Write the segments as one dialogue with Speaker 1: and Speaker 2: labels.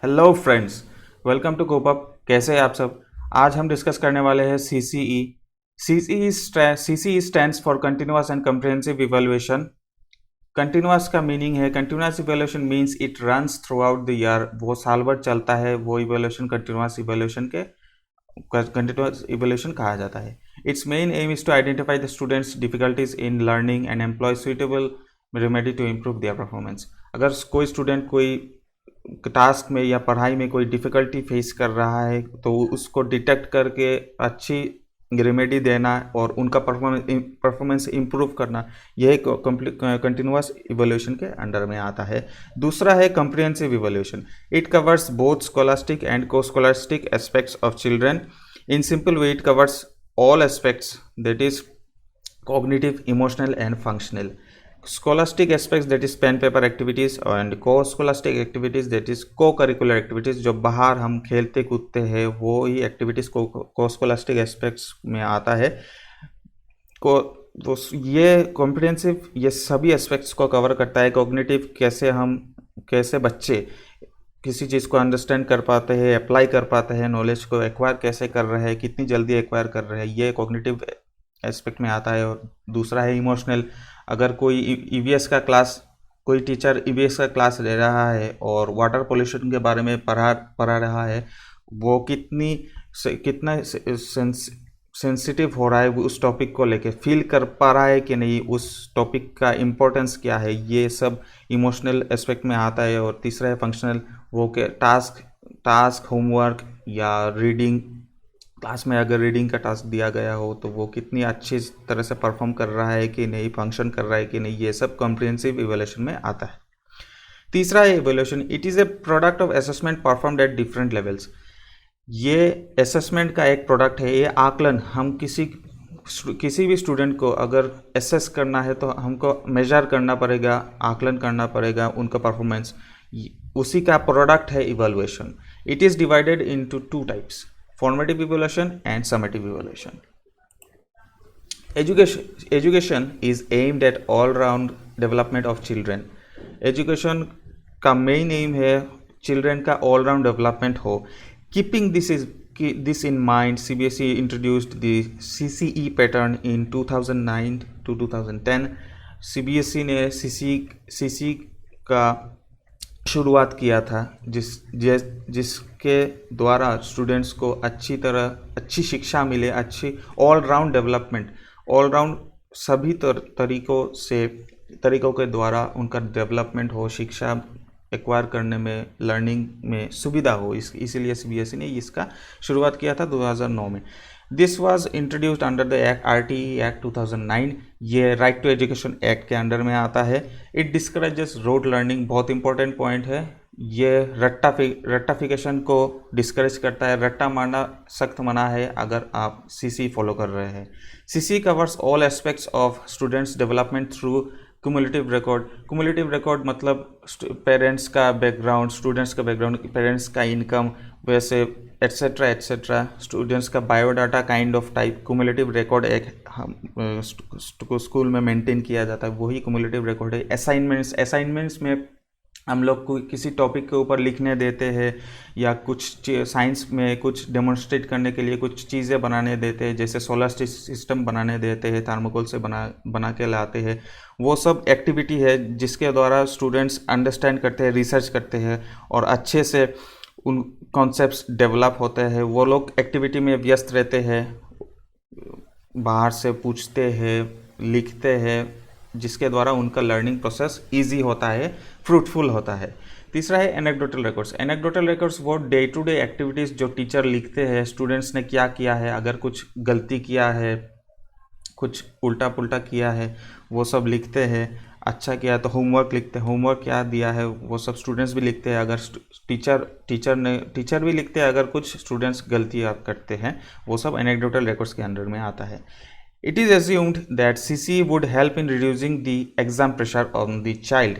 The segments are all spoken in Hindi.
Speaker 1: Hello friends, welcome to CopeUp. कैसे हैं आप सब? आज हम डिस्कस करने वाले हैं CCE. CCE stands for continuous and comprehensive evaluation. Continuous का मीनिंग है, continuous evaluation means it runs throughout the year. वो साल भर चलता है, वो इवैल्यूएशन कंटिन्यूअस इवैल्यूएशन के कंटिन्यूअस इवैल्यूएशन कहा जाता है। Its main aim is to identify the students difficulties in learning and employ suitable remedy to improve their performance. अगर कोई स्टूडेंट कोई टास्क में या पढ़ाई में कोई डिफ़िकल्टी फेस कर रहा है तो उसको डिटेक्ट करके अच्छी रेमेडी देना और उनका परफॉर्मेंस इम्प्रूव करना, यह कंटिन्यूअस इवोल्यूशन के अंडर में आता है। दूसरा है comprehensive evolution. It covers both scholastic and co-scholastic aspects of children. In simple way it covers all aspects, that is cognitive, emotional and functional. Scholastic aspects, that is pen paper activities, and co-scholastic activities, that is co-curricular activities, जो बाहर हम खेलते कूदते हैं वो ही एक्टिविटीज़ को-स्कॉलास्टिक एस्पेक्ट्स में आता है। को तो ये कॉम्प्रिहेंसिव ये सभी एस्पेक्ट्स को कवर करता है। कॉग्निटिव, कैसे बच्चे किसी चीज़ को अंडरस्टैंड कर पाते हैं, अप्लाई कर पाते हैं, नॉलेज को एक्वायर कैसे कर रहे हैं, कितनी जल्दी एक्वायर कर रहे हैं, ये कॉग्निटिव एस्पेक्ट में आता है। और दूसरा है इमोशनल। अगर कोई ईवीएस का क्लास, कोई टीचर ईवीएस का क्लास ले रहा है और वाटर पोल्यूशन के बारे में पढ़ा रहा है, वो कितना सेंसिटिव हो रहा है उस टॉपिक को लेके, फील कर पा रहा है कि नहीं, उस टॉपिक का इम्पोर्टेंस क्या है, ये सब इमोशनल एस्पेक्ट में आता है। और तीसरा है फंक्शनल। वो के टास्क होमवर्क या रीडिंग, क्लास में अगर रीडिंग का टास्क दिया गया हो तो वो कितनी अच्छी तरह से परफॉर्म कर रहा है कि नहीं, फंक्शन कर रहा है कि नहीं, ये सब कॉम्प्रिहेंसिव इवैल्यूएशन में आता है। तीसरा है evaluation. It is a product of assessment performed at different levels. ये असेसमेंट का एक प्रोडक्ट है। ये आकलन, हम किसी भी स्टूडेंट को अगर एसेस करना है तो हमको मेजर करना पड़ेगा, आकलन करना पड़ेगा उनका परफॉर्मेंस। उसी का प्रोडक्ट है evaluation. It is divided into two types, formative evaluation and summative evaluation. Education is aimed at all-round development of children. Education का मेन एम है चिल्ड्रन का ऑल राउंड डेवलपमेंट हो। Keeping this in mind, CBSE introduced the CCE pattern in 2009 to 2010. CBSE ने CCE का शुरुआत किया था, जिसके द्वारा स्टूडेंट्स को अच्छी शिक्षा मिले, अच्छी all round development, all round सभी तरीकों के द्वारा उनका डेवलपमेंट हो, शिक्षा एक्वायर करने में, लर्निंग में सुविधा हो। इसीलिए CBSE ने इसका शुरुआत किया था 2009 में। This was introduced under the act RTE act 2009। ये राइट टू एजुकेशन एक्ट के अंडर में आता है। इट डिस्करेजेस रोड लर्निंग, बहुत इंपॉर्टेंट पॉइंट है। ये रट्टाफिकेशन को डिस्करेज करता है। रट्टा मारना सख्त मना है अगर आप CCE फॉलो कर रहे हैं। CCE covers all aspects of students development through cumulative record. Cumulative record मतलब पेरेंट्स का बैकग्राउंड, स्टूडेंट्स का बैकग्राउंड, पेरेंट्स का इनकम, वैसे एट्सेट्रा एट्सेट्रा, स्टूडेंट्स का biodata kind of type. Cumulative record एक स्कूल में मेंटेन किया जाता है, वही क्यूमुलेटिव रिकॉर्ड है। असाइनमेंट्स में हम लोग को किसी टॉपिक के ऊपर लिखने देते हैं या कुछ साइंस में कुछ डेमोन्स्ट्रेट करने के लिए कुछ चीज़ें बनाने देते हैं, जैसे सोलर सिस्टम बनाने देते हैं, थर्मोकोल से बना के लाते हैं। वो सब एक्टिविटी है जिसके द्वारा स्टूडेंट्स अंडरस्टैंड करते हैं, रिसर्च करते हैं और अच्छे से उन कॉन्सेप्ट्स डेवलप होते हैं। वो लोग एक्टिविटी में व्यस्त रहते हैं, बाहर से पूछते हैं, लिखते हैं, जिसके द्वारा उनका लर्निंग प्रोसेस इजी होता है, फ्रूटफुल होता है। तीसरा है एनेक्डोटल रिकॉर्ड्स। एनेक्डोटल रिकॉर्ड्स वो डे टू डे एक्टिविटीज़ जो टीचर लिखते हैं, स्टूडेंट्स ने क्या किया है, अगर कुछ गलती किया है, कुछ उल्टा पुल्टा किया है, वो सब लिखते हैं। अच्छा किया तो होमवर्क लिखते हैं, होमवर्क क्या दिया है वो सब स्टूडेंट्स भी लिखते हैं। अगर टीचर भी लिखते हैं अगर कुछ स्टूडेंट्स गलतियाँ करते हैं, वो सब एनेक्डोटल रिकॉर्ड्स के अंडर में आता है। It is assumed that CCE would help in reducing the exam pressure on the child.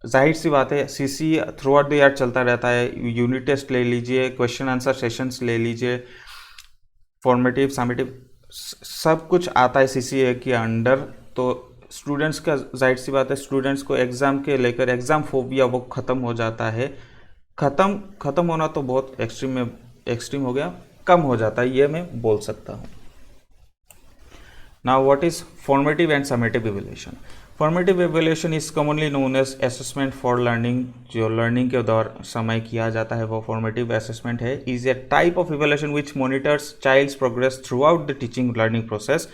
Speaker 1: जाहिर सी बात है, CCE through out the year चलता रहता है। यूनिट टेस्ट ले लीजिए, क्वेश्चन आंसर सेशंस ले लीजिए, फॉर्मेटिव समेटिव सब कुछ आता है CCE के अंडर। तो स्टूडेंट्स का जाहिर सी बात है, स्टूडेंट्स को एग्ज़ाम के लेकर एग्ज़ाम फोबिया वो ख़त्म हो जाता है। ख़त्म होना तो बहुत एक्सट्रीम हो गया, कम हो जाता है, ये मैं बोल सकता हूँ। Now what is formative and summative evaluation? Formative evaluation is commonly known as assessment for learning. जो लर्निंग के दौर समय किया जाता है वो फॉर्मेटिव असेसमेंट है। Is a type of evaluation which monitors child's progress throughout the teaching learning process.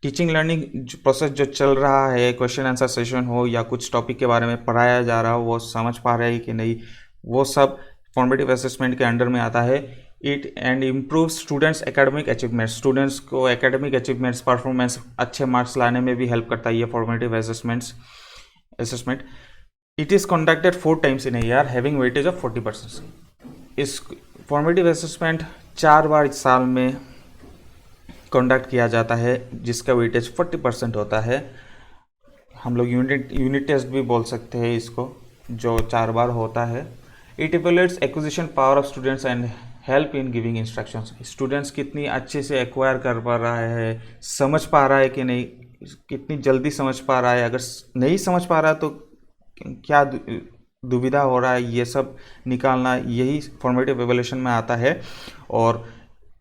Speaker 1: Teaching learning process जो चल रहा है, क्वेश्चन आंसर सेशन हो या कुछ टॉपिक के बारे में पढ़ाया जा रहा हो, वो समझ पा रहे हैं कि नहीं, वो सब फॉर्मेटिव असेसमेंट के अंडर में आता है। It and improve students academic achievements. Students को एकेडमिक अचीवमेंट्स, परफॉर्मेंस, अच्छे मार्क्स लाने में भी हेल्प करता है ये formative assessment. It is conducted 4 times in a year having weightage of 40%। इस फॉर्मेटिव असेसमेंट 4 बार इस साल में कंडक्ट किया जाता है जिसका वेटेज 40% होता है। हम लोग यूनिट टेस्ट भी बोल सकते हैं इसको, जो 4 बार होता है। It evaluates acquisition power of students and help in giving instructions. Students कितनी अच्छे से एक्वायर कर पा रहा है, समझ पा रहा है कि नहीं, कितनी जल्दी समझ पा रहा है, अगर नहीं समझ पा रहा है तो क्या दुविधा हो रहा है, ये सब निकालना यही फॉर्मेटिव इवैल्यूएशन में आता है। और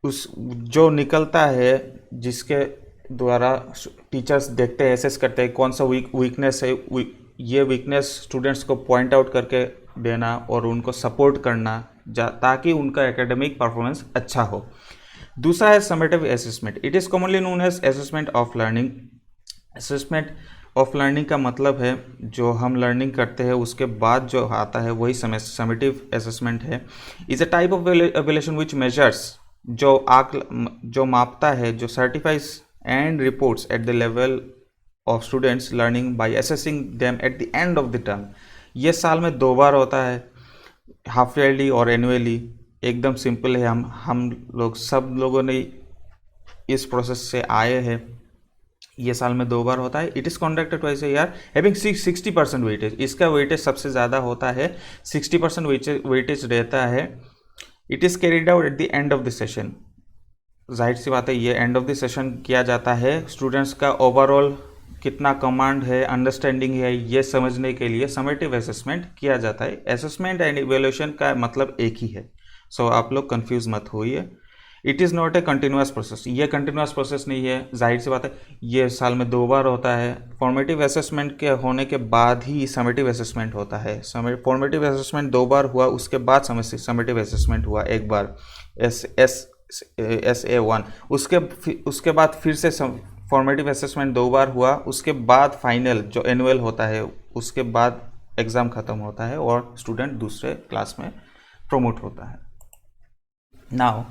Speaker 1: उस जो निकलता है जिसके द्वारा टीचर्स देखते हैं, एसेस करते हैं कौन सा वीकनेस है, ये वीकनेस स्टूडेंट्स को पॉइंट आउट करके देना और उनको सपोर्ट करना ताकि उनका एकेडमिक परफॉर्मेंस अच्छा हो। दूसरा है summative assessment. It is commonly known as assessment of learning. Assessment of learning का मतलब है जो हम लर्निंग करते हैं उसके बाद जो आता है वही समेटिव असेसमेंट है। Is a type of evaluation which measures, जो मापता है, जो certifies and reports at the level of students learning by assessing them at the end of the term. ये साल में 2 बार होता है, हाफ ईयरली और एनुअली। एकदम सिंपल है, हम लोग सब लोगों ने इस प्रोसेस से आए हैं। ये साल में 2 बार होता है। It is conducted twice a year having 60% weightage. इसका वेटेज सबसे ज़्यादा होता है, 60% वेटेज रहता है। It is carried out at the end of the session. जाहिर सी बात है ये एंड ऑफ द सेशन किया जाता है। स्टूडेंट्स का ओवरऑल कितना कमांड है, अंडरस्टैंडिंग है, ये समझने के लिए समेटिव असेसमेंट किया जाता है। असेसमेंट एंड इवैल्यूएशन का मतलब एक ही है, सो आप लोग कंफ्यूज मत होइए। It is not a continuous process. ये कंटिन्यूस प्रोसेस नहीं है, जाहिर सी बात है ये साल में 2 बार होता है। फॉर्मेटिव असेसमेंट के होने के बाद ही समेटिव असेसमेंट होता है। फॉर्मेटिव असेसमेंट 2 बार हुआ, उसके बाद समेटिव असेसमेंट हुआ एक बार, SA1। उसके बाद फिर से फॉर्मेटिव असेसमेंट 2 बार हुआ, उसके बाद फाइनल जो एनुअल होता है उसके बाद एग्ज़ाम ख़त्म होता है और स्टूडेंट दूसरे क्लास में प्रमोट होता है। Now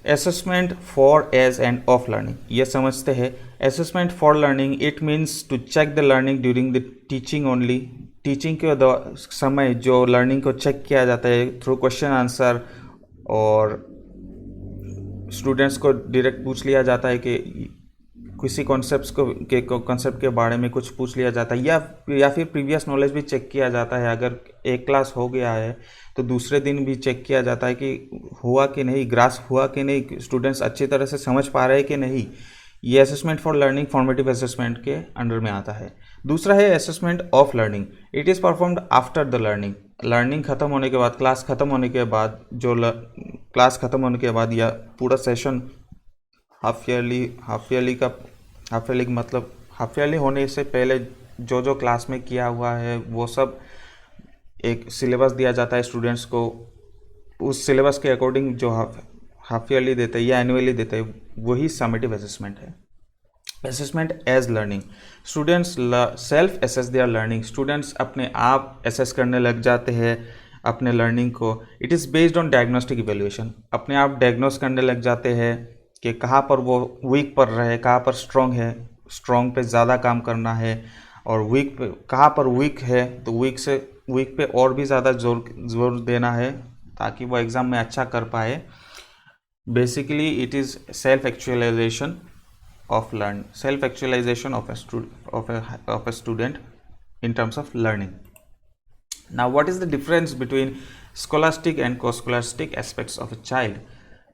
Speaker 1: assessment for as and of learning, ये समझते हैं। Assessment for learning it means to check the learning during the teaching only. Teaching के समय जो लर्निंग को चेक किया जाता है थ्रू क्वेश्चन आंसर, और स्टूडेंट्स को डायरेक्ट पूछ लिया जाता है कि किसी कॉन्सेप्ट के बारे में कुछ पूछ लिया जाता है, या फिर प्रीवियस नॉलेज भी चेक किया जाता है। अगर एक क्लास हो गया है तो दूसरे दिन भी चेक किया जाता है कि हुआ कि नहीं, ग्रास्प हुआ कि नहीं, स्टूडेंट्स अच्छी तरह से समझ पा रहे हैं कि नहीं। ये assessment for learning formative assessment के अंडर में आता है। दूसरा है assessment of learning. It is performed after the learning. Learning ख़त्म होने के बाद, क्लास ख़त्म होने के बाद, क्लास ख़त्म होने के बाद या पूरा सेशन हाफ ईयरली मतलब हाफ ईयरली होने से पहले जो क्लास में किया हुआ है वो सब एक सिलेबस दिया जाता है स्टूडेंट्स को। उस सिलेबस के अकॉर्डिंग जो हाफ ईयरली देते हैं या एनुअली देते हैं वही समेटिव असेसमेंट है। Assessment as learning, students self assess their learning. Students अपने आप एसेस करने लग जाते हैं अपने लर्निंग को। It is based on diagnostic evaluation. अपने आप डायग्नोस करने लग जाते हैं कि कहाँ पर वो वीक पर रहे, कहाँ पर स्ट्रॉन्ग है, स्ट्रॉन्ग पे ज़्यादा काम करना है, और वीक पे कहाँ पर वीक है तो वीक पे और भी ज़्यादा जोर देना है ताकि वो एग्ज़ाम में अच्छा कर पाए। Basically it is self actualisation of a student in terms of learning. Now what is the difference between scholastic and co-scholastic aspects of a child?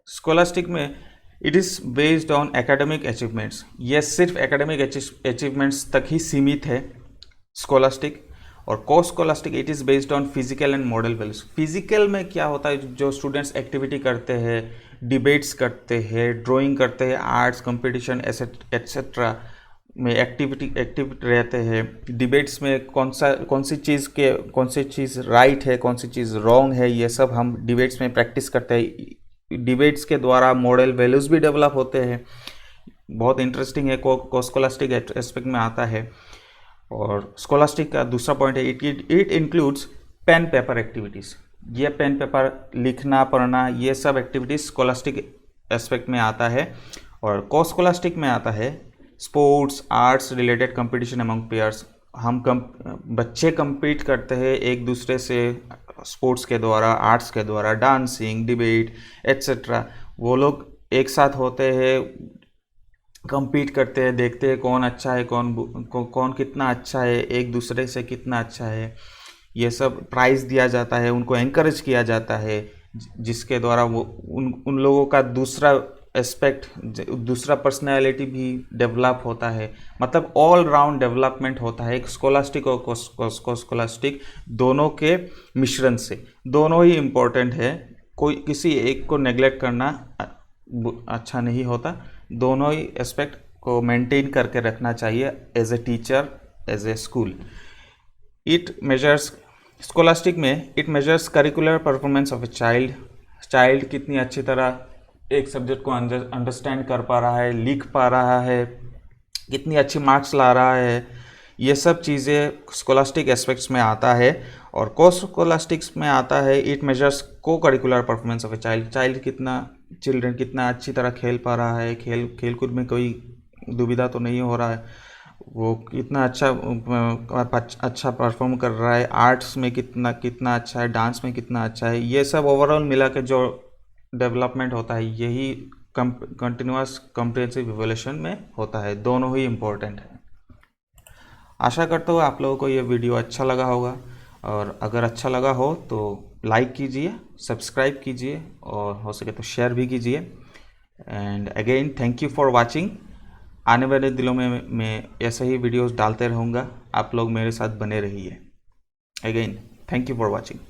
Speaker 1: Scholastic में it is based on academic achievements. ये सिर्फ एकेडमिक अचीवमेंट्स तक ही सीमित है स्कॉलास्टिक। और को scholastic it is based on physical and model values. Physical में क्या होता है, जो स्टूडेंट्स एक्टिविटी करते हैं, डिबेट्स करते हैं, ड्राइंग करते हैं, आर्ट्स कंपटीशन एट्सेट्रा में एक्टिव रहते हैं। डिबेट्स में कौन सी चीज़ राइट है, कौन सी चीज़ रॉन्ग है, ये सब हम डिबेट्स में प्रैक्टिस करते हैं। डिबेट्स के द्वारा मॉडल वैल्यूज़ भी डेवलप होते हैं। बहुत इंटरेस्टिंग है, को स्कॉलास्टिक एस्पेक्ट में आता है। और स्कॉलास्टिक का दूसरा पॉइंट है, it includes pen paper activities. ये पेन पेपर लिखना पढ़ना ये सब एक्टिविटीज़ स्कॉलास्टिक एस्पेक्ट में आता है। और को स्कॉलास्टिक में आता है sports arts related competition among pairs. बच्चे compete करते हैं एक दूसरे से, स्पोर्ट्स के द्वारा, आर्ट्स के द्वारा, डांसिंग, डिबेट एट्सेट्रा। वो लोग एक साथ होते हैं, compete करते हैं, देखते हैं कौन अच्छा है, कौन कितना अच्छा है, एक दूसरे से कितना अच्छा है। ये सब प्राइज़ दिया जाता है, उनको एनकरेज किया जाता है, जिसके द्वारा वो उन लोगों का दूसरा एस्पेक्ट, दूसरा पर्सनैलिटी भी डेवलप होता है। मतलब ऑल राउंड डेवलपमेंट होता है एक स्कॉलास्टिक और को स्कॉलास्टिक दोनों के मिश्रण से। दोनों ही इम्पोर्टेंट है, कोई किसी एक को नेग्लेक्ट करना अच्छा नहीं होता। दोनों ही एस्पेक्ट को मेंटेन करके रखना चाहिए as a teacher, as a school. It measures scholastic में it measures curricular performance of a child कितनी अच्छी तरह एक सब्जेक्ट को अंडरस्टैंड कर पा रहा है, लिख पा रहा है, कितनी अच्छी मार्क्स ला रहा है। ये सब चीज़ें स्कॉलास्टिक एस्पेक्ट्स में आता है। और को स्कॉलास्टिक्स में आता है इट मेजर्स को curricular performance of A children कितना अच्छी तरह खेल पा रहा है, खेल कूद में कोई दुविधा तो नहीं हो रहा है, वो कितना अच्छा परफॉर्म कर रहा है, आर्ट्स में कितना अच्छा है, डांस में कितना अच्छा है। ये सब ओवरऑल मिला के जो डेवलपमेंट होता है यही कंटिन्यूअस कॉम्प्रिहेंसिव इवोल्यूशन में होता है। दोनों ही इम्पोर्टेंट है। आशा करता हूँ आप लोगों को ये वीडियो अच्छा लगा होगा, और अगर अच्छा लगा हो तो लाइक कीजिए, सब्सक्राइब कीजिए, और हो सके तो शेयर भी कीजिए। And again thank you for watching. आने वाले दिनों में मैं ऐसे ही वीडियोस डालते रहूँगा, आप लोग मेरे साथ बने रहिए। Again thank you for watching.